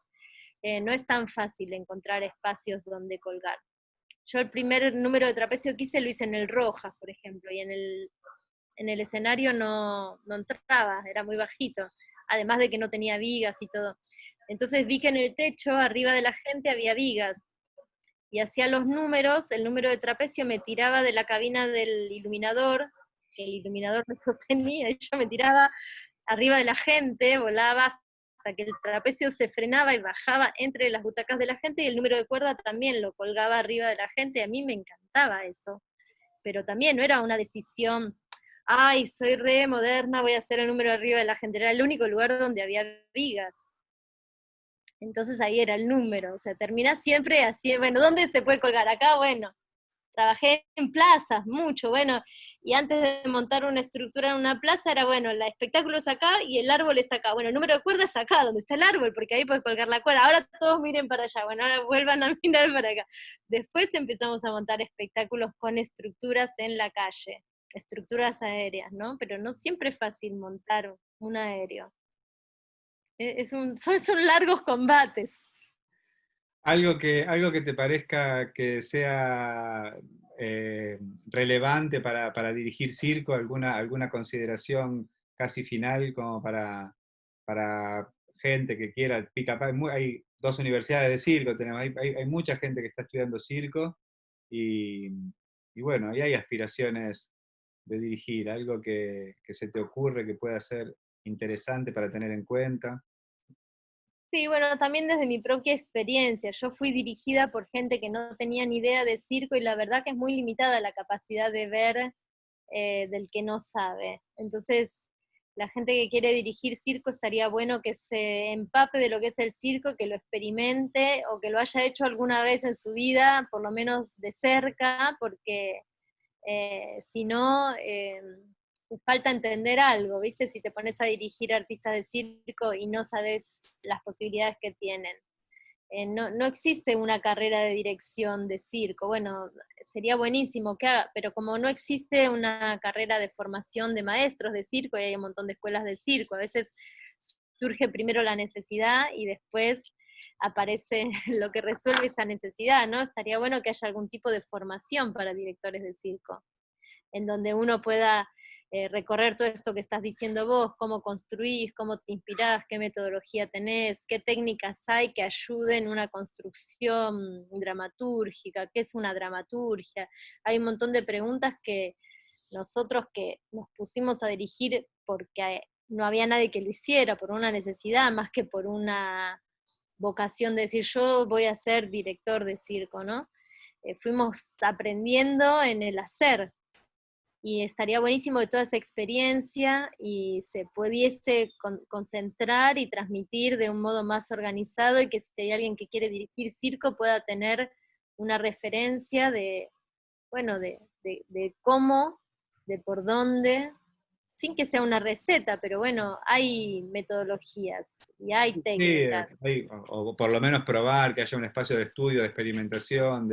no es tan fácil encontrar espacios donde colgar. Yo el primer número de trapecio que hice lo hice en el Rojas, por ejemplo, y en el escenario no entraba, era muy bajito, además de que no tenía vigas y todo. Entonces vi que en el techo, arriba de la gente, había vigas, y hacía los números, el número de trapecio me tiraba de la cabina del iluminador, que el iluminador me sostenía, y yo me tiraba arriba de la gente, volaba hasta que el trapecio se frenaba y bajaba entre las butacas de la gente, y el número de cuerda también lo colgaba arriba de la gente, y a mí me encantaba eso. Pero también no era una decisión, ay, soy re moderna, voy a hacer el número arriba de la gente, era el único lugar donde había vigas. Entonces ahí era el número, o sea, termina siempre así, bueno, ¿dónde se puede colgar? Acá, bueno, trabajé en plazas, mucho, bueno, y antes de montar una estructura en una plaza era, bueno, el espectáculo es acá y el árbol es acá, bueno, el número de cuerda es acá, donde está el árbol, porque ahí puedes colgar la cuerda, ahora todos miren para allá, bueno, ahora vuelvan a mirar para acá. Después empezamos a montar espectáculos con estructuras en la calle, estructuras aéreas, ¿no? Pero no siempre es fácil montar un aéreo. Son largos combates. Algo que te parezca que sea relevante para dirigir circo? ¿Alguna consideración casi final como para gente que quiera pica? Hay 2 universidades de circo, hay mucha gente que está estudiando circo y, y bueno, ahí hay aspiraciones de dirigir, algo que se te ocurre que pueda ser interesante para tener en cuenta. Sí, bueno, también desde mi propia experiencia. Yo fui dirigida por gente que no tenía ni idea de circo y la verdad que es muy limitada la capacidad de ver del que no sabe. Entonces, la gente que quiere dirigir circo estaría bueno que se empape de lo que es el circo, que lo experimente o que lo haya hecho alguna vez en su vida, por lo menos de cerca, porque si no, te falta entender algo, ¿viste? Si te pones a dirigir artistas de circo y no sabes las posibilidades que tienen. No existe una carrera de dirección de circo. Bueno, sería buenísimo que haga, pero como no existe una carrera de formación de maestros de circo, y hay un montón de escuelas de circo, a veces surge primero la necesidad y después aparece lo que resuelve esa necesidad, ¿no? Estaría bueno que haya algún tipo de formación para directores de circo, en donde uno pueda recorrer todo esto que estás diciendo vos, cómo construís, cómo te inspirás, qué metodología tenés, qué técnicas hay que ayuden una construcción dramatúrgica, qué es una dramaturgia. Hay un montón de preguntas que nosotros que nos pusimos a dirigir porque no había nadie que lo hiciera, por una necesidad más que por una vocación de decir yo voy a ser director de circo, ¿no? Fuimos aprendiendo en el hacer, y estaría buenísimo que toda esa experiencia y se pudiese concentrar y transmitir de un modo más organizado, y que si hay alguien que quiere dirigir circo pueda tener una referencia de, bueno, de cómo, de por dónde, sin que sea una receta, pero bueno, hay metodologías y hay Sí, técnicas. o por lo menos probar, que haya un espacio de estudio, de experimentación,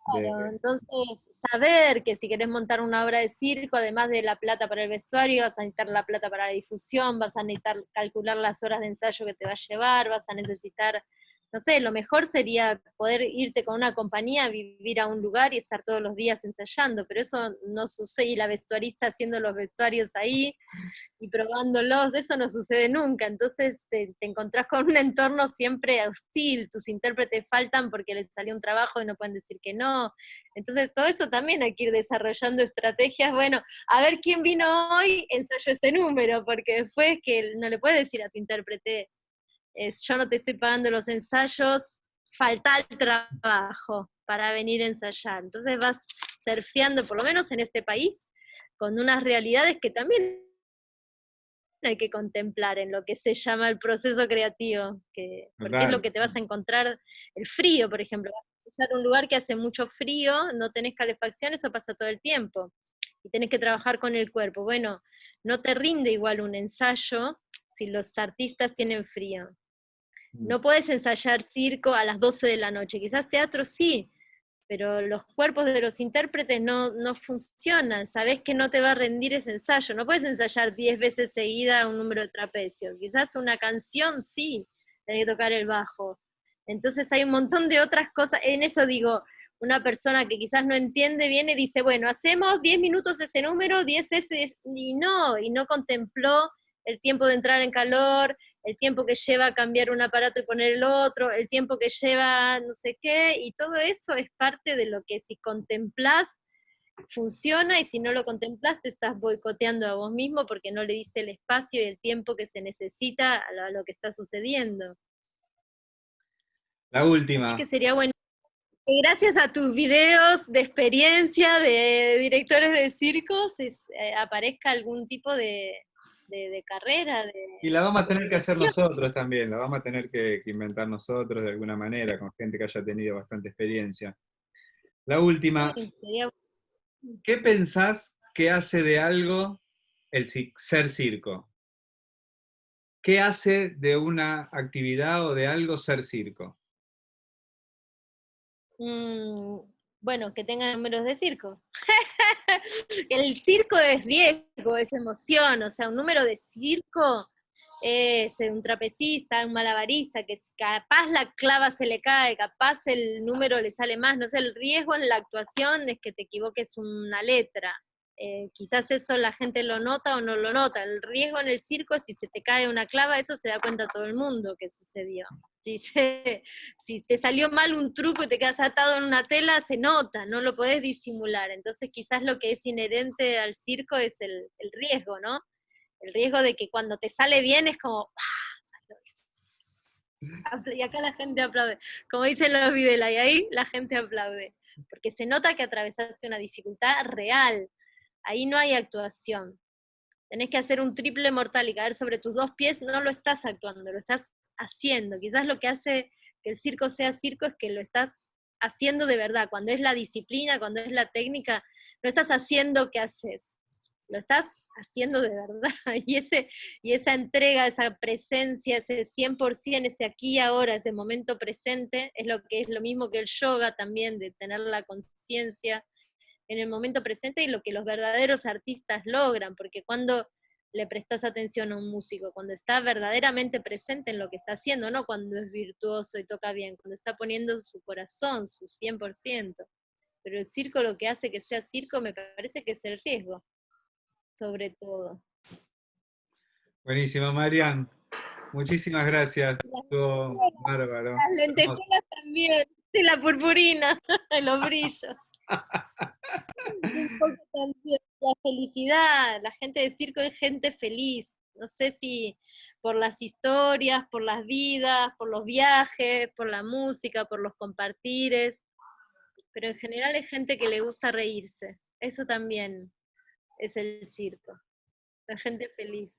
Claro, de- entonces, saber que si querés montar una obra de circo, además de la plata para el vestuario, vas a necesitar la plata para la difusión, vas a necesitar calcular las horas de ensayo que te va a llevar, vas a necesitar, no sé, lo mejor sería poder irte con una compañía, vivir a un lugar y estar todos los días ensayando, pero eso no sucede, y la vestuarista haciendo los vestuarios ahí, y probándolos, eso no sucede nunca, entonces te encontrás con un entorno siempre hostil, tus intérpretes faltan porque les salió un trabajo y no pueden decir que no, entonces todo eso también hay que ir desarrollando estrategias, bueno, a ver quién vino hoy, ensayo este número, porque después que no le puedes decir a tu intérprete, yo no te estoy pagando los ensayos, falta el trabajo para venir a ensayar, entonces vas surfeando, por lo menos en este país, con unas realidades que también hay que contemplar en lo que se llama el proceso creativo, porque es lo Total. que te vas a encontrar, el frío, por ejemplo, vas a usar un lugar que hace mucho frío, no tenés calefacción, eso pasa todo el tiempo, y tenés que trabajar con el cuerpo. Bueno, no te rinde igual un ensayo si los artistas tienen frío. Mm. No puedes ensayar circo a las 12 de la noche, quizás teatro sí, pero los cuerpos de los intérpretes no funcionan, sabés que no te va a rendir ese ensayo, no puedes ensayar 10 veces seguida un número de trapecio, quizás una canción sí, tenés que tocar el bajo. Entonces hay un montón de otras cosas, en eso digo, una persona que quizás no entiende viene y dice, bueno, hacemos 10 minutos este número, 10 este, y no contempló el tiempo de entrar en calor, el tiempo que lleva a cambiar un aparato y poner el otro, el tiempo que lleva no sé qué, y todo eso es parte de lo que si contemplás funciona, y si no lo contemplás te estás boicoteando a vos mismo porque no le diste el espacio y el tiempo que se necesita a lo que está sucediendo. La Así última. que sería bueno que gracias a tus videos de experiencia de directores de circos aparezca algún tipo de carrera, Y la vamos a de tener que hacer dirección. nosotros también, la vamos a tener que inventar nosotros de alguna manera, con gente que haya tenido bastante experiencia. La última, Sí, sería. ¿qué pensás que hace de algo ser circo? ¿Qué hace de una actividad o de algo ser circo? Mm, bueno, que tengan números de circo. El circo es riesgo, es emoción, o sea, un número de circo es un trapecista, un malabarista, que capaz la clava se le cae, capaz el número le sale más, no sé, el riesgo en la actuación es que te equivoques una letra. Quizás eso la gente lo nota o no lo nota. El riesgo en el circo es si se te cae una clava, eso se da cuenta todo el mundo que sucedió. Si te salió mal un truco y te quedas atado en una tela, se nota, no lo podés disimular. Entonces quizás lo que es inherente al circo es el riesgo, ¿no? El riesgo de que cuando te sale bien es como, y acá la gente aplaude. Como dicen los Videla, y ahí la gente aplaude. Porque se nota que atravesaste una dificultad real. Ahí no hay actuación. Tenés que hacer un triple mortal y caer sobre tus dos pies, no lo estás actuando, lo estás haciendo. Quizás lo que hace que el circo sea circo es que lo estás haciendo de verdad. Cuando es la disciplina, cuando es la técnica, no estás haciendo que haces, lo estás haciendo de verdad. Y esa entrega, esa presencia, ese 100%, ese aquí y ahora, ese momento presente, es lo que es lo mismo que el yoga también, de tener la conciencia en el momento presente y lo que los verdaderos artistas logran, porque cuando le prestas atención a un músico, cuando está verdaderamente presente en lo que está haciendo, no cuando es virtuoso y toca bien, cuando está poniendo su corazón, su 100%. Pero el circo, lo que hace que sea circo, me parece que es el riesgo, sobre todo. Buenísimo, Marian. Muchísimas gracias. Estuvo bárbaro. Las lentejuelas también, de la purpurina, los brillos. Un poco también la felicidad, la gente de circo es gente feliz. No sé si por las historias, por las vidas, por los viajes, por la música, por los compartires, pero en general es gente que le gusta reírse. Eso también es el circo, la gente feliz.